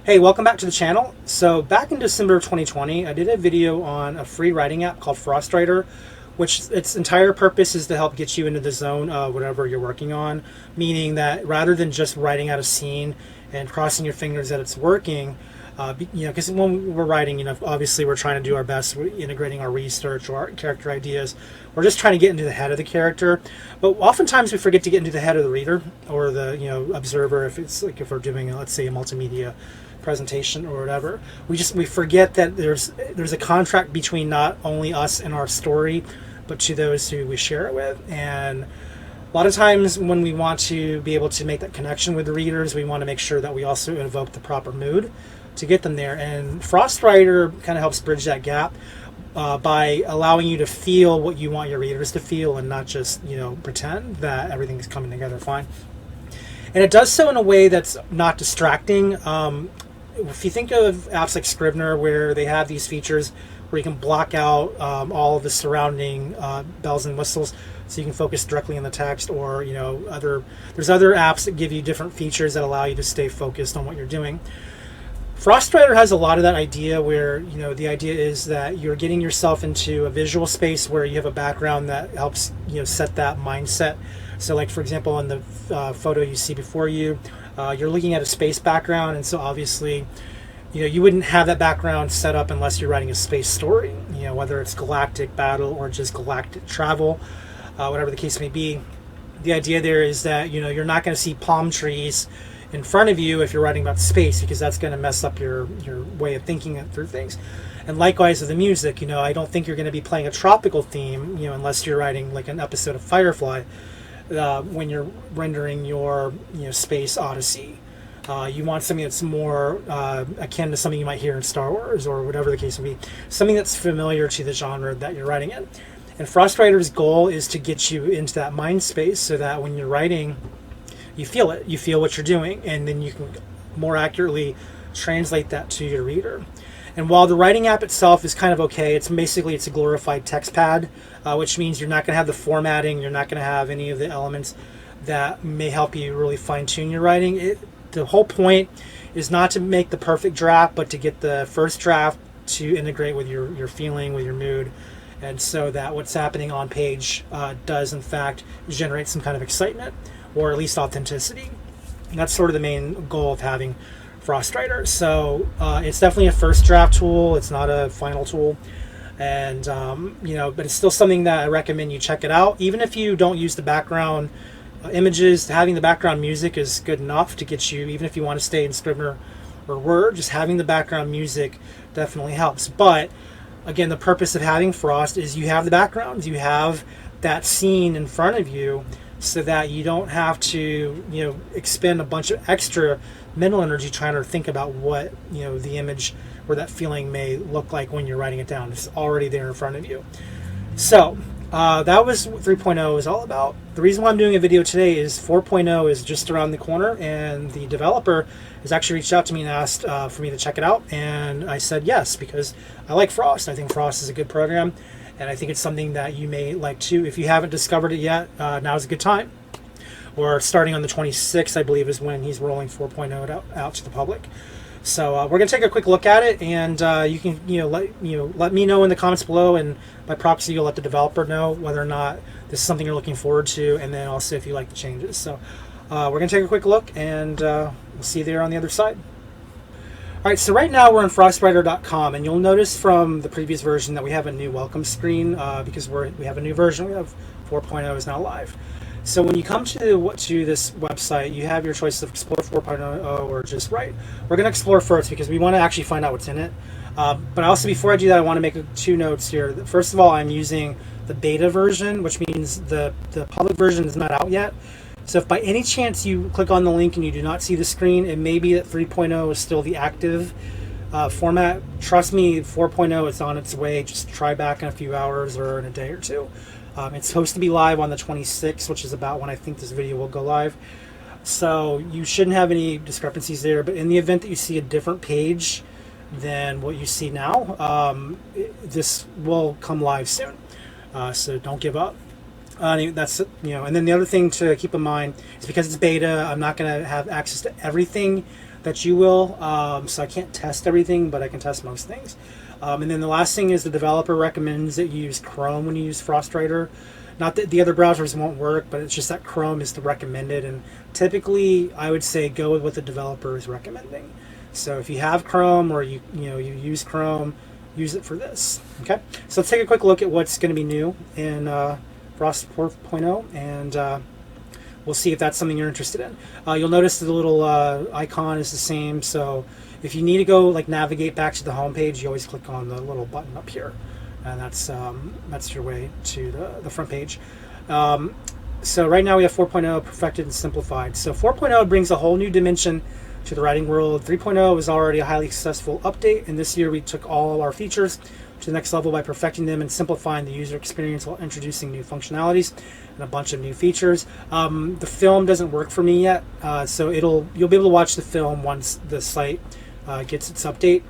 Hey, welcome back to the channel. So back in December of 2020, I did a video on a free writing app called Frostwriter, which its entire purpose is to help get you into the zone of whatever you're working on, meaning that rather than just writing out a scene and crossing your fingers that it's working, because when we're writing, obviously we're trying to do our best, we're integrating our research or our character ideas. We're just trying to get into the head of the character, but oftentimes we forget to get into the head of the reader or the observer. If it's like if we're doing, let's say, a multimedia presentation or whatever, we forget that there's a contract between not only us and our story, but to those who we share it with. And a lot of times when we want to be able to make that connection with the readers, we want to make sure that we also invoke the proper mood to get them there. And Frostwriter kind of helps bridge that gap by allowing you to feel what you want your readers to feel and not just pretend that everything's coming together fine. And it does so in a way that's not distracting. If you think of apps like Scrivener, where they have these features where you can block out all of the surrounding bells and whistles, so you can focus directly on the text, or there's other apps that give you different features that allow you to stay focused on what you're doing. Frostwriter has a lot of that idea where the idea is that you're getting yourself into a visual space where you have a background that helps set that mindset. So, like for example, in the photo you see before you, you're looking at a space background, and so obviously, you wouldn't have that background set up unless you're writing a space story. Whether it's galactic battle or just galactic travel, whatever the case may be. The idea there is that you're not going to see palm trees in front of you if you're writing about space, because that's going to mess up your way of thinking through things. And likewise with the music, I don't think you're going to be playing a tropical theme, unless you're writing like an episode of Firefly. When you're rendering your space odyssey, you want something that's more akin to something you might hear in Star Wars or whatever the case may be, something that's familiar to the genre that you're writing in. And Frostwriter's goal is to get you into that mind space so that when you're writing, you feel it, you feel what you're doing, and then you can more accurately translate that to your reader. And while the writing app itself is kind of okay, it's a glorified text pad, which means you're not going to have the formatting, you're not going to have any of the elements that may help you really fine-tune your writing. The whole point is not to make the perfect draft, but to get the first draft to integrate with your feeling, with your mood, and so that what's happening on page does in fact generate some kind of excitement, or at least authenticity. And that's sort of the main goal of having Frostwriter. So it's definitely a first draft tool. It's not a final tool, and but it's still something that I recommend you check it out. Even if you don't use the background images, having the background music is good enough to get you. Even if you want to stay in Scrivener or Word, just having the background music definitely helps. But again, the purpose of having Frost is you have the background, you have that scene in front of you, so that you don't have to expend a bunch of extra mental energy trying to think about what the image or that feeling may look like when you're writing it down. It's already there in front of you. So that was what 3.0 is all about. The reason why I'm doing a video today is 4.0 is just around the corner, and the developer has actually reached out to me and asked for me to check it out, and I said yes, because I like Frost. I think Frost is a good program, and I think it's something that you may like too. If you haven't discovered it yet, now's a good time. Or starting on the 26th, I believe, is when he's rolling 4.0 out to the public. So we're going to take a quick look at it, and you can let me know in the comments below, and by proxy you'll let the developer know whether or not this is something you're looking forward to, and then also if you like the changes. So we're going to take a quick look, and we'll see you there on the other side. Alright, so right now we're on frostwriter.com, and you'll notice from the previous version that we have a new welcome screen because we have a new version. We have 4.0 is now live. So when you come to this website, you have your choice of Explore 4.0 or just Write. We're going to Explore first because we want to actually find out what's in it. But also, before I do that, I want to make two notes here. First of all, I'm using the beta version, which means the public version is not out yet. So if by any chance you click on the link and you do not see the screen, it may be that 3.0 is still the active format. Trust me, 4.0 is on its way. Just try back in a few hours or in a day or two. It's supposed to be live on the 26th, which is about when I think this video will go live. So you shouldn't have any discrepancies there. But in the event that you see a different page than what you see now, this will come live soon. So don't give up. That's and then the other thing to keep in mind is because it's beta, I'm not going to have access to everything that you will. So I can't test everything, but I can test most things. And then the last thing is the developer recommends that you use Chrome when you use FrostWriter. Not that the other browsers won't work, but it's just that Chrome is the recommended. And typically, I would say go with what the developer is recommending. So if you have Chrome or you use Chrome, use it for this. Okay. So let's take a quick look at what's going to be new in Frost 4.0, and we'll see if that's something you're interested in. You'll notice the little icon is the same. So if you need to go navigate back to the home page, you always click on the little button up here. And that's your way to the front page. So right now we have 4.0 perfected and simplified. So 4.0 brings a whole new dimension to the writing world. 3.0 was already a highly successful update, and this year we took all our features to the next level by perfecting them and simplifying the user experience while introducing new functionalities and a bunch of new features. The film doesn't work for me yet, so you'll be able to watch the film once the site gets its update.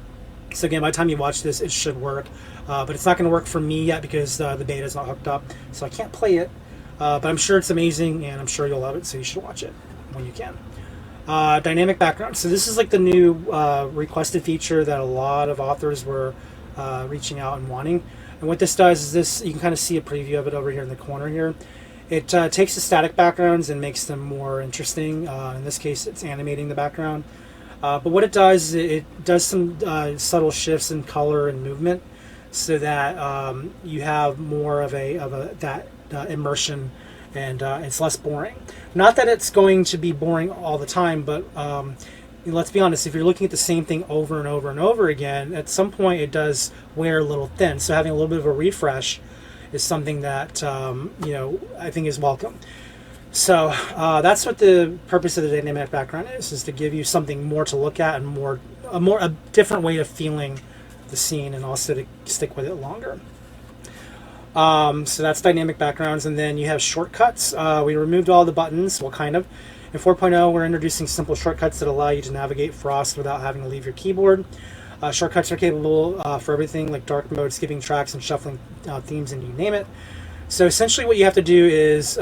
So again, by the time you watch this, it should work. But it's not going to work for me yet because the beta is not hooked up, so I can't play it. But I'm sure it's amazing, and I'm sure you'll love it, so you should watch it when you can. Dynamic background. So this is the new requested feature that a lot of authors were reaching out and wanting. And what this does is you can kind of see a preview of it over here in the corner here. It takes the static backgrounds and makes them more interesting. In this case, it's animating the background. But what it does is it does some subtle shifts in color and movement, so that you have more of that immersion, and it's less boring. Not that it's going to be boring all the time, but let's be honest, if you're looking at the same thing over and over and over again, at some point it does wear a little thin. So having a little bit of a refresh is something that I think is welcome. So that's what the purpose of the dynamic background is to give you something more to look at and a different way of feeling the scene, and also to stick with it longer. So that's dynamic backgrounds, and then you have shortcuts. We removed all the buttons, well, kind of. In 4.0, we're introducing simple shortcuts that allow you to navigate Frost without having to leave your keyboard. Shortcuts are capable for everything like dark mode, skipping tracks, and shuffling themes, and you name it. So essentially what you have to do is,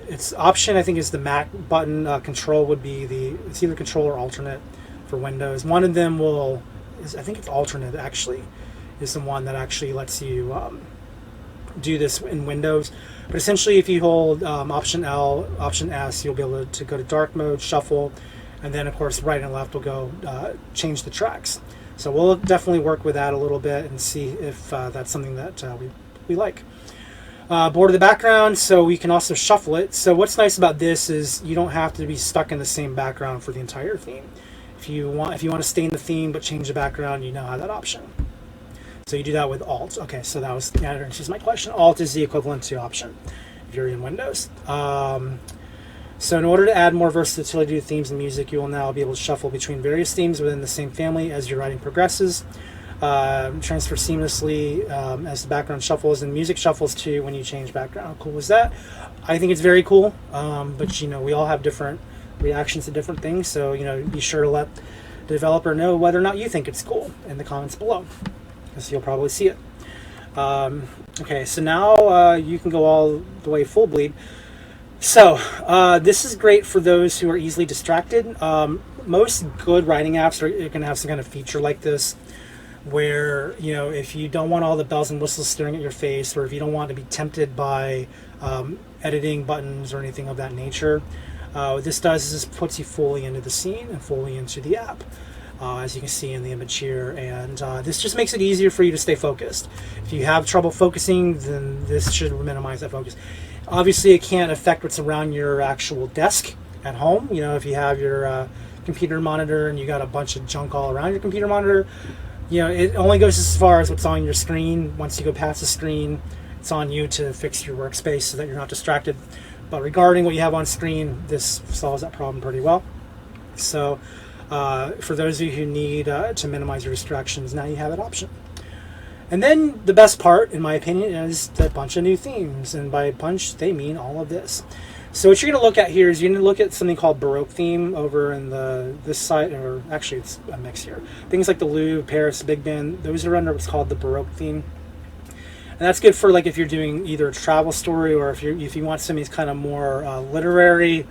it's Option, I think, is the Mac button. Control would be it's either Control or Alternate for Windows. One of them I think it's Alternate, actually, is the one that actually lets you do this in Windows. But essentially, if you hold Option L, Option S, you'll be able to go to dark mode, shuffle, and then of course right and left will go change the tracks. So we'll definitely work with that a little bit and see if that's something that we like. Border the background, so we can also shuffle it. So what's nice about this is you don't have to be stuck in the same background for the entire theme. If you want to stay in the theme but change the background, you now have that option. So you do that with Alt. Okay, so that answers my question. Alt is the equivalent to Option if you're in Windows. So in order to add more versatility to themes and music, you will now be able to shuffle between various themes within the same family as your writing progresses. Transfer seamlessly as the background shuffles, and music shuffles too when you change background. How cool is that? I think it's very cool, but we all have different reactions to different things, so be sure to let the developer know whether or not you think it's cool in the comments below, because you'll probably see it. Okay, so now you can go all the way full bleed. So this is great for those who are easily distracted. Most good writing apps are going to have some kind of feature like this, where if you don't want all the bells and whistles staring at your face, or if you don't want to be tempted by editing buttons or anything of that nature, what this does is this puts you fully into the scene and fully into the app, as you can see in the image here, and this just makes it easier for you to stay focused. If you have trouble focusing, then this should minimize that focus. Obviously it can't affect what's around your actual desk at home. If you have your computer monitor and you got a bunch of junk all around your computer monitor, it only goes as far as what's on your screen. Once you go past the screen, it's on you to fix your workspace so that you're not distracted. But regarding what you have on screen, this solves that problem pretty well. So for those of you who need to minimize your distractions, now you have that option. And then the best part, in my opinion, is the bunch of new themes. And by bunch, they mean all of this. So what you're going to look at here is you're going to look at something called Baroque Theme over in this site, or actually it's a mix here. Things like the Louvre, Paris, Big Ben, those are under what's called the Baroque Theme. And that's good for if you're doing either a travel story, or if you want something that's kind of more literary,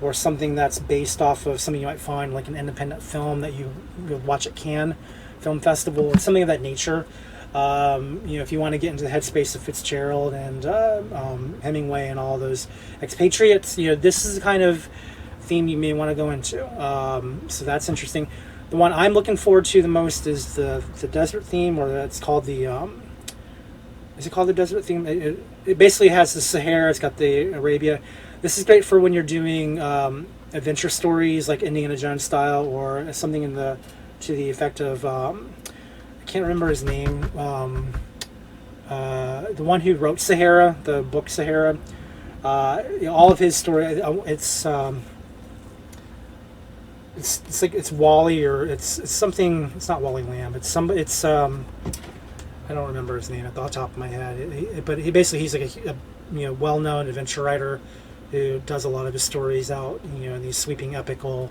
or something that's based off of something you might find like an independent film that you'll watch at Cannes Film Festival, or something of that nature. If you want to get into the headspace of Fitzgerald and Hemingway and all those expatriates, this is the kind of theme you may want to go into. So that's interesting. The one I'm looking forward to the most is the desert theme, or it's called the is it called the desert theme? It basically has the Sahara. It's got the Arabia. This is great for when you're doing adventure stories like Indiana Jones style, or something to the effect of I can't remember his name. The one who wrote Sahara, the book Sahara. All of his story. It's like it's Wally, or it's something. It's not Wally Lamb. It's I don't remember his name at the top of my head. But he's like a well-known adventure writer who does a lot of his stories out in these sweeping epical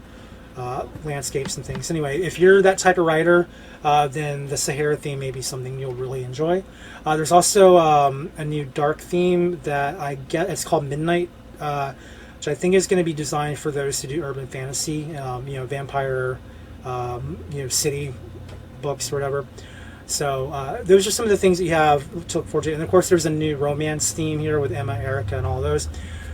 landscapes and things. Anyway, if you're that type of writer, then the Sahara theme may be something you'll really enjoy. There's also a new dark theme that it's called Midnight, which I think is going to be designed for those who do urban fantasy, vampire, city books or whatever. So those are some of the things that you have to look forward to. And of course, there's a new romance theme here with Emma, Erica, and all those.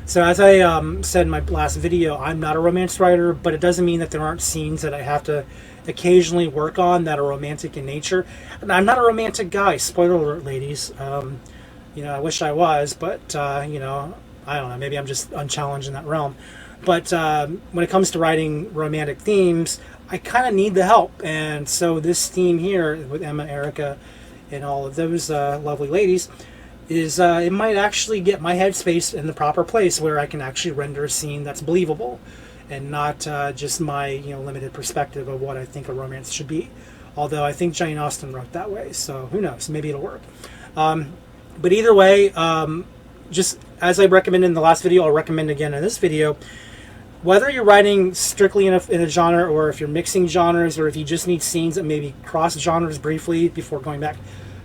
So as I said in my last video, I'm not a romance writer, but it doesn't mean that there aren't scenes that I have to occasionally work on that are romantic in nature. And I'm not a romantic guy. Spoiler alert, ladies. I wish I was, but I don't know. Maybe I'm just unchallenged in that realm. But when it comes to writing romantic themes, I kind of need the help. And so this theme here with Emma, Erica, and all of those lovely ladies is it might actually get my headspace in the proper place where I can actually render a scene that's believable and not just my limited perspective of what I think a romance should be. Although I think Jane Austen wrote that way, so who knows? Maybe it'll work. But either way, just as I recommended in the last video, I'll recommend again in this video. Whether you're writing strictly in a genre, or if you're mixing genres, or if you just need scenes that maybe cross genres briefly before going back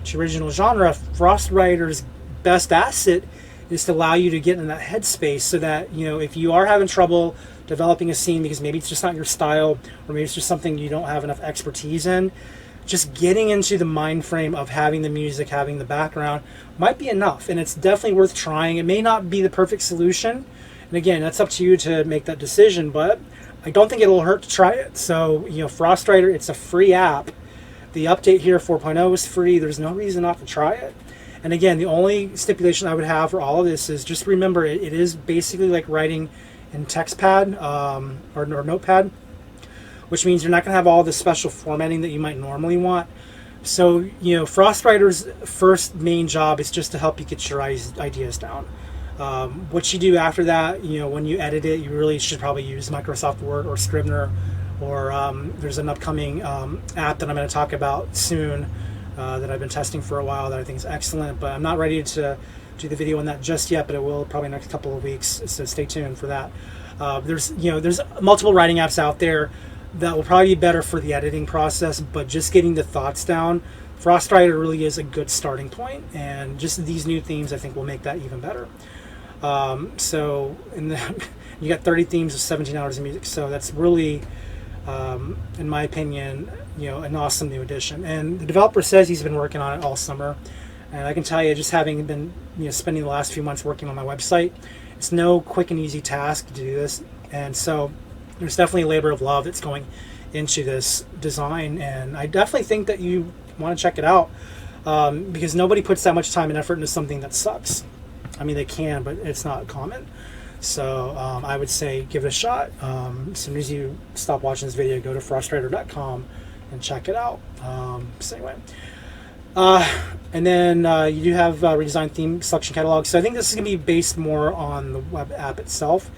to original genre, Frostwriter's best asset is to allow you to get in that headspace, so that if you are having trouble developing a scene because maybe it's just not your style, or maybe it's just something you don't have enough expertise in, just getting into the mind frame of having the music, having the background might be enough. And it's definitely worth trying. It may not be the perfect solution, and again, that's up to you to make that decision, but I don't think it'll hurt to try it. So Frostwriter, it's a free app. The update here 4.0 is free. There's no reason not to try it. And again, the only stipulation I would have for all of this is just remember it is basically like writing in TextPad or Notepad, which means you're not going to have all the special formatting that you might normally want. So, Frostwriter's first main job is just to help you get your ideas down. What you do after that, when you edit it, you really should probably use Microsoft Word or Scrivener, or there's an upcoming app that I'm going to talk about soon that I've been testing for a while that I think is excellent, but I'm not ready to do the video on that just yet, but it will probably next couple of weeks, so stay tuned for that. There's multiple writing apps out there that will probably be better for the editing process, but just getting the thoughts down, Frostwriter really is a good starting point, and just these new themes I think will make that even better. So you got 30 themes of 17 hours of music, so that's really, in my opinion, an awesome new addition. And the developer says he's been working on it all summer, and I can tell you, just having been spending the last few months working on my website, it's no quick and easy task to do this, and so there's definitely a labor of love that's going into this design, and I definitely think that you want to check it out, because nobody puts that much time and effort into something that sucks. I mean, they can, but it's not common. So I would say give it a shot. As soon as you stop watching this video, go to frostwriter.com and check it out. So anyway, and then you do have Redesign theme selection catalog. So I think this is going to be based more on the web app itself.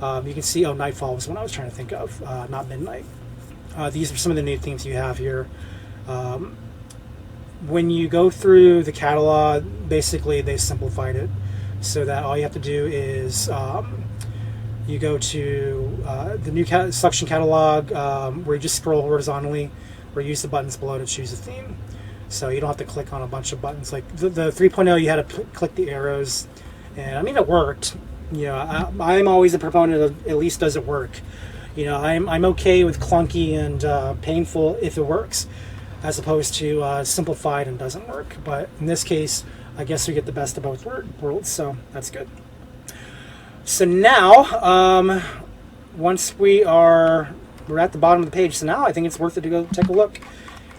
You can see, Nightfall was one I was trying to think of, not Midnight. These are some of the new themes you have here. When you go through the catalog, basically they simplified it so that all you have to do is you go to the new selection catalog where you just scroll horizontally, or use the buttons below to choose a theme. So you don't have to click on a bunch of buttons. Like the 3.0, you had to click the arrows, and I mean it worked. I'm always a proponent of at least does it work. I'm okay with clunky and painful if it works, as opposed to simplified and doesn't work. But in this case, I guess we get the best of both worlds, so that's good. So now, once we're at the bottom of the page, so now I think it's worth it to go take a look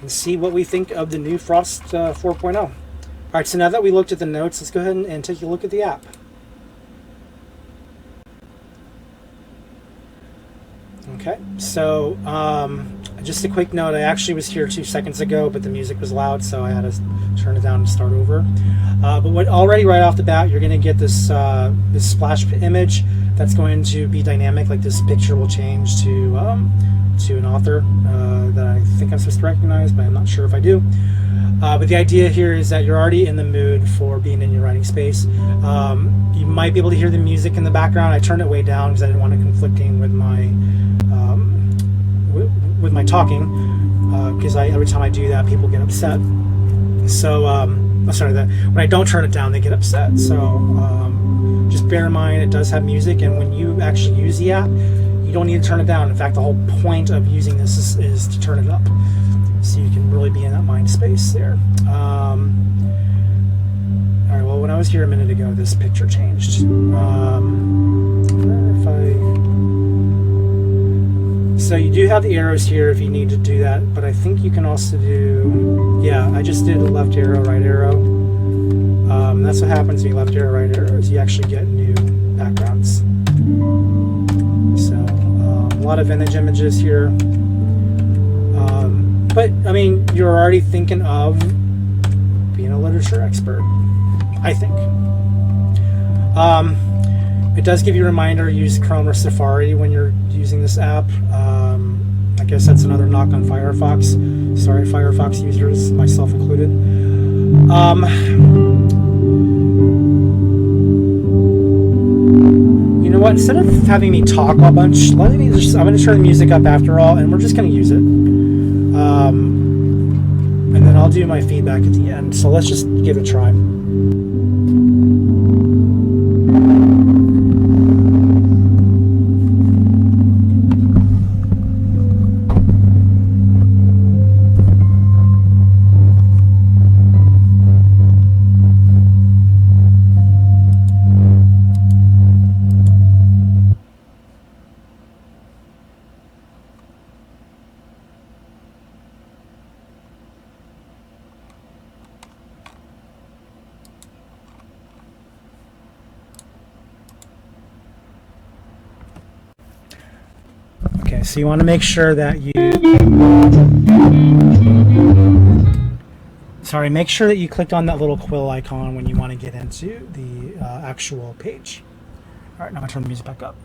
and see what we think of the new Frost 4.0. All right, so now that we looked at the notes, let's go ahead and take a look at the app. Okay, so just a quick note, I actually was here 2 seconds ago, but the music was loud, so I had to turn it down and start over. But already right off the bat, you're going to get this splash image that's going to be dynamic, like this picture will change to an author that I think I'm supposed to recognize, but I'm not sure if I do. But the idea here is that you're already in the mood for being in your writing space. You might be able to hear the music in the background. I turned it way down because I didn't want it conflicting with my talking, because every time I do that, people get upset. So, when I don't turn it down, they get upset. So, just bear in mind, it does have music, and when you actually use the app, you don't need to turn it down. In fact, the whole point of using this is to turn it up, so you can really be in that mind space there. All right, well, when I was here a minute ago, this picture changed. So you do have the arrows here if you need to do that, but I think you can also do, I just did a left arrow, right arrow. That's what happens when you left arrow, right arrow, is you actually get new backgrounds. So a lot of vintage images here. But, I mean, you're already thinking of being a literature expert, I think. It does give you a reminder, use Chrome or Safari when you're using this app. I guess that's another knock on Firefox. Sorry, Firefox users, myself included. You know what? Instead of having me talk a bunch, I'm going to turn the music up after all, and we're just going to use it. And then I'll do my feedback at the end. So let's just give it a try. So you want to make sure that make sure that you clicked on that little quill icon when you want to get into the actual page. All right, now I'm going to turn the music back up.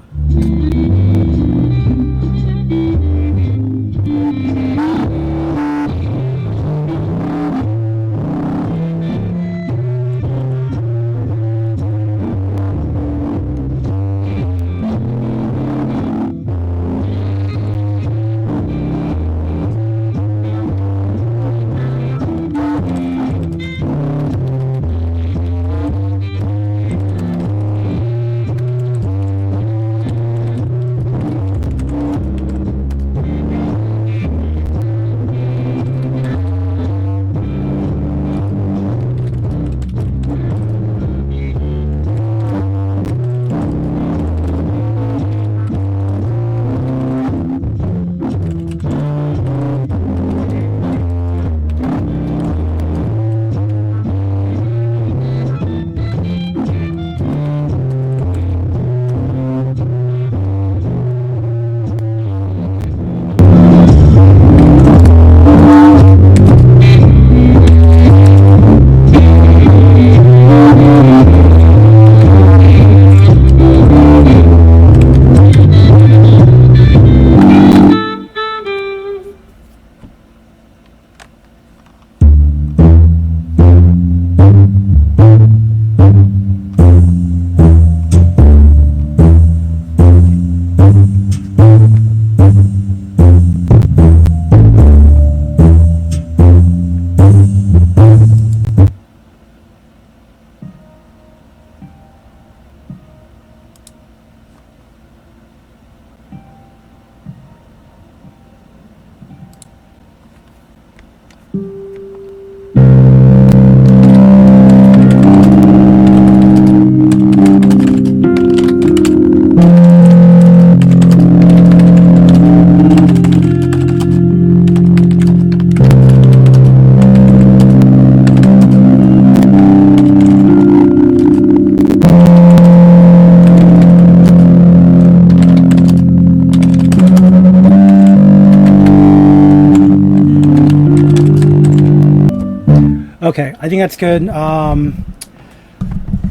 Okay, I think that's good.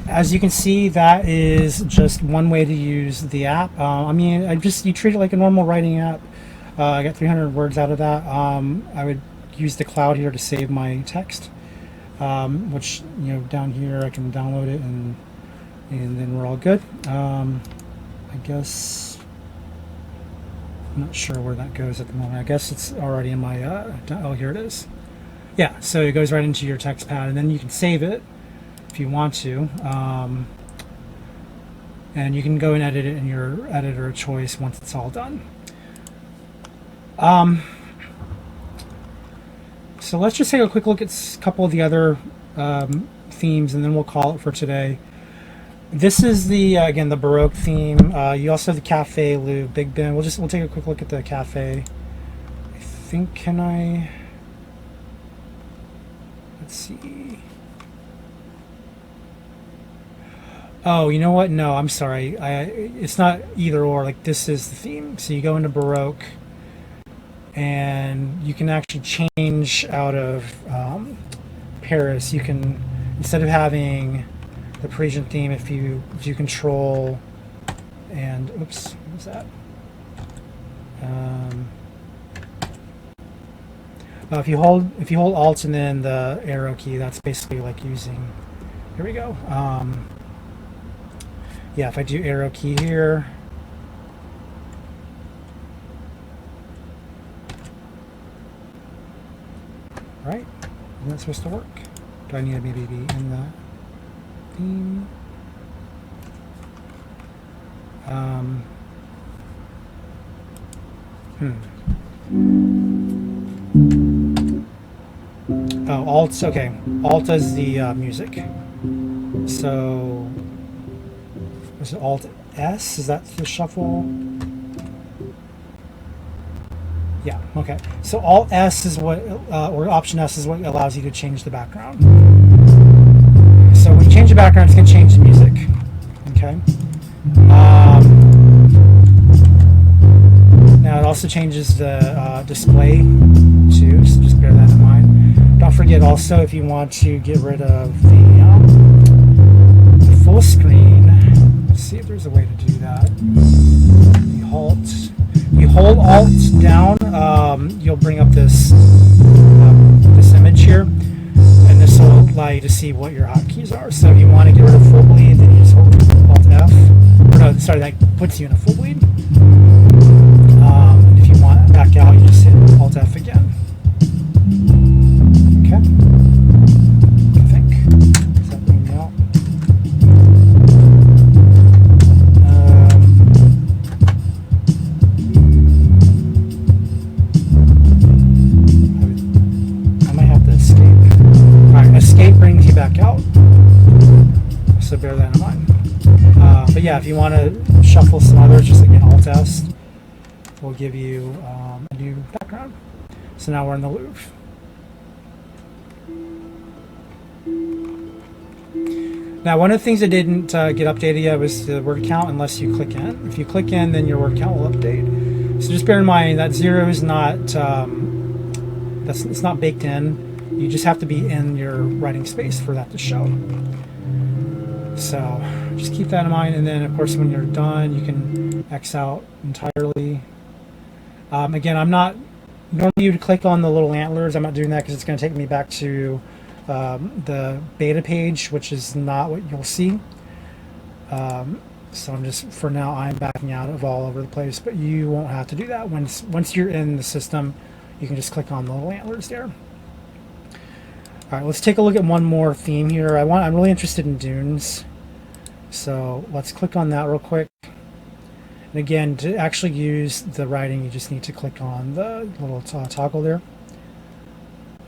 As you can see, that is just one way to use the app. I mean, you treat it like a normal writing app. I got 300 words out of that. I would use the cloud here to save my text, which, down here I can download it, and then we're all good. I guess I'm not sure where that goes at the moment. I guess it's already in my oh, here it is. Yeah, so it goes right into your text pad, and then you can save it if you want to, and you can go and edit it in your editor of choice once it's all done. So let's just take a quick look at a couple of the other themes, and then we'll call it for today. This is the again, the Baroque theme. You also have the Cafe Latte, Big Ben. We'll take a quick look at the Cafe. I think, let's see. Oh, you know what? No, I'm sorry. It's not either or. Like, this is the theme. So you go into Baroque, and you can actually change out of Paris. You can, instead of having the Parisian theme, if you control and oops, what was that? If you hold Alt and then the arrow key, that's basically like using. Here we go. Yeah, if I do arrow key here. Right? Isn't that supposed to work? Do I need to maybe be in the theme? Oh, Alt. Okay, Alt is the music. So, is it Alt S? Is that the shuffle? Yeah, okay. So Alt S is what, or Option S is what allows you to change the background. So when you change the background, it's going to change the music. Okay. Now it also changes the display too, so just bear that in mind. Don't forget also, if you want to get rid of the full screen, let's see if there's a way to do that. You hold Alt down, you'll bring up this image here, and this will allow you to see what your hotkeys are. So if you want to get rid of full bleed, then you just hold Alt F. Or no, sorry, that puts you in a full bleed. And if you want back out, you just hit Alt F again. Okay. I think. Does that bring me out? Escape brings you back out, so bear that in mind. But yeah, if you want to shuffle some others, just again Alt S will give you a new background. So now we're in the Louvre. Now, one of the things that didn't get updated yet was the word count, unless you click in. If you click in, then your word count will update. So just bear in mind that 0 is not it's not baked in. You just have to be in your writing space for that to show. So just keep that in mind, and then of course when you're done, you can X out entirely. Again, I'm not normally you would click on the little antlers. I'm not doing that because it's going to take me back to the beta page, which is not what you'll see. So I'm just, for now, I'm backing out of all over the place, but you won't have to do that. Once you're in the system, you can just click on the little antlers there. All right, let's take a look at one more theme here. I'm really interested in dunes, so let's click on that real quick. And again, to actually use the writing, you just need to click on the little toggle there.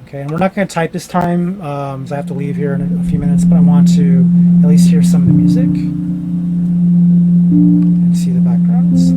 Okay, and we're not going to type this time, because I have to leave here in a few minutes, but I want to at least hear some of the music and see the backgrounds.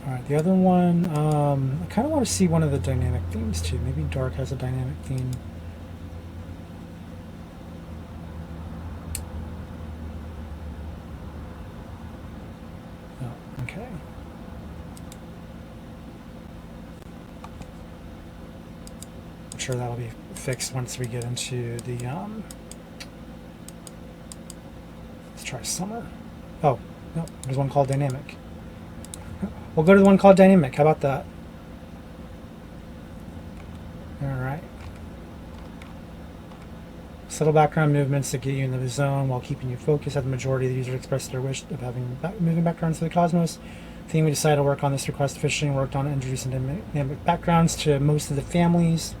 Alright, the other one, I kind of want to see one of the dynamic themes too. Maybe dark has a dynamic theme. Oh, okay. I'm sure that'll be fixed once we get into the, let's try summer. Oh, no, there's one called dynamic. We'll go to the one called dynamic. How about that? All right. Subtle background movements that get you into the zone while keeping you focused. Have the majority of the users express their wish of having moving backgrounds to the cosmos. Theme, we decided to work on this request officially and worked on introducing dynamic backgrounds to most of the families.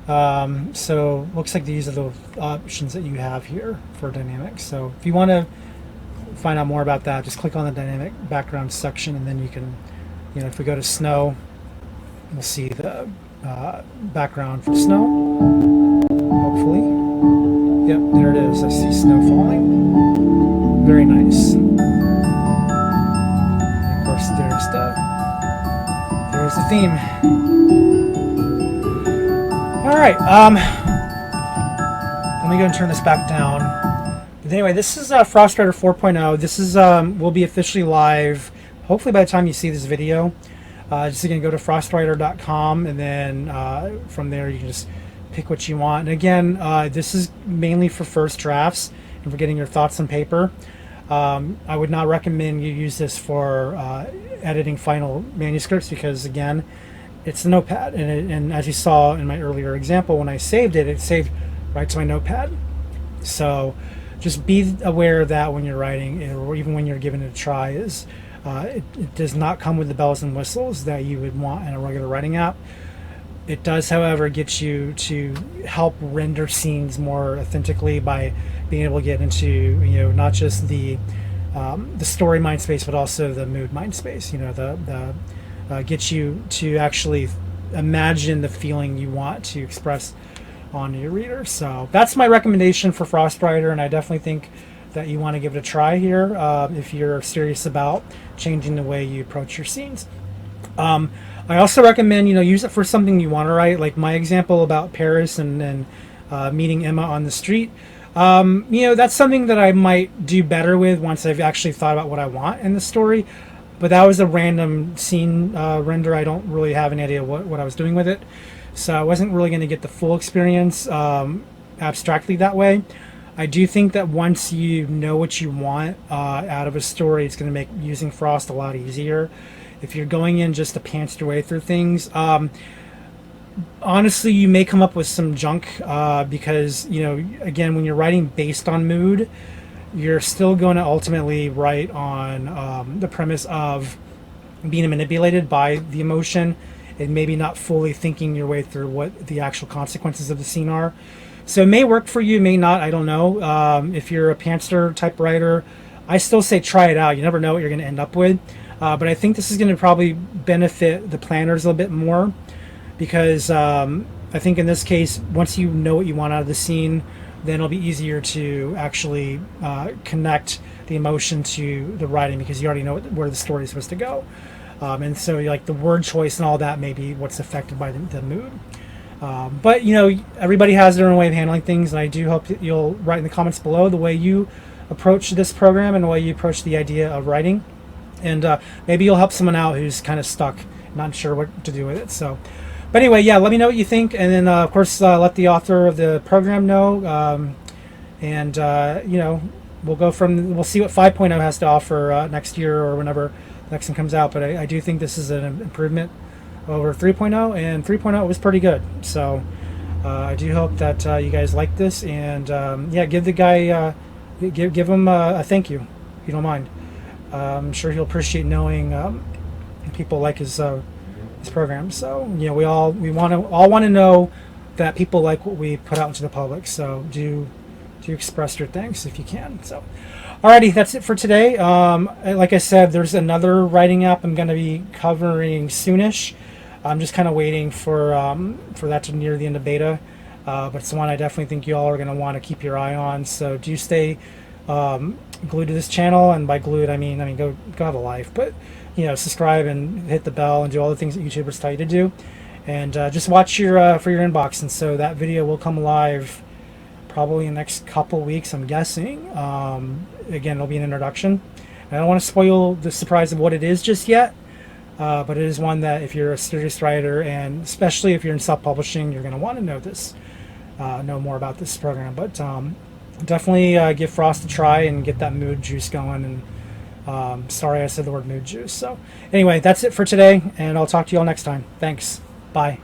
So looks like these are the options that you have here for dynamics. So if you want to find out more about that, just click on the dynamic background section, and then you can, if we go to snow, we'll see the background for snow, hopefully. Yep, there it is. I see snow falling. Very nice. And of course, there's the theme. All right, let me go and turn this back down. But anyway, this is Frostwriter 4.0. This is will be officially live hopefully by the time you see this video. Just again, go to frostwriter.com, and then from there you can just pick what you want. And again, this is mainly for first drafts and for getting your thoughts on paper. I would not recommend you use this for editing final manuscripts, because again, it's a notepad, and as you saw in my earlier example, when I saved it, it saved right to my notepad. So just be aware of that when you're writing, or even when you're giving it a try. It does not come with the bells and whistles that you would want in a regular writing app. It does, however, get you to help render scenes more authentically by being able to get into, not just the story mind space, but also the mood mind space. Get you to actually imagine the feeling you want to express on your reader. So that's my recommendation for Frostwriter, and I definitely think that you want to give it a try here if you're serious about changing the way you approach your scenes. I also recommend use it for something you want to write, like my example about Paris and meeting Emma on the street. That's something that I might do better with once I've actually thought about what I want in the story. But that was a random scene render. I don't really have any idea what I was doing with it. So I wasn't really going to get the full experience abstractly that way. I do think that once you know what you want out of a story, it's going to make using Frost a lot easier. If you're going in just to pants your way through things, honestly, you may come up with some junk because, again, when you're writing based on mood, you're still going to ultimately write on the premise of being manipulated by the emotion and maybe not fully thinking your way through what the actual consequences of the scene are. So it may work for you, may not, I don't know. If you're a pantser type writer, I still say try it out. You never know what you're going to end up with. But I think this is going to probably benefit the planners a little bit more, because I think in this case, once you know what you want out of the scene, then it'll be easier to actually connect the emotion to the writing, because you already know where the story is supposed to go. And so like the word choice and all that may be what's affected by the mood. But everybody has their own way of handling things, and I do hope that you'll write in the comments below the way you approach this program and the way you approach the idea of writing. And maybe you'll help someone out who's kind of stuck, not sure what to do with it. So, but anyway, yeah, let me know what you think, and then of course let the author of the program know. and we'll see what 5.0 has to offer next year or whenever the next one comes out. But I do think this is an improvement over 3.0, and 3.0 was pretty good. So I do hope that you guys like this, and give the guy give him a thank you if you don't mind. I'm sure he'll appreciate knowing people like his program. So we all want to know that people like what we put out into the public. So do express your thanks if you can. So alrighty, that's it for today. Like I said, there's another writing app I'm going to be covering soonish. I'm just kind of waiting for that to near the end of beta, but it's one I definitely think you all are going to want to keep your eye on. So do stay glued to this channel, and by glued I mean go have a life, but subscribe and hit the bell and do all the things that YouTubers tell you to do, and just watch your for your inbox. And so that video will come live probably in the next couple weeks, I'm guessing. Again, it'll be an introduction. I don't want to spoil the surprise of what it is just yet. But it is one that if you're a serious writer, and especially if you're in self-publishing, you're going to want to know more about this program. But definitely give Frost a try and get that mood juice going. And sorry I said the word mood juice. So anyway, that's it for today, and I'll talk to you all next time. Thanks. Bye.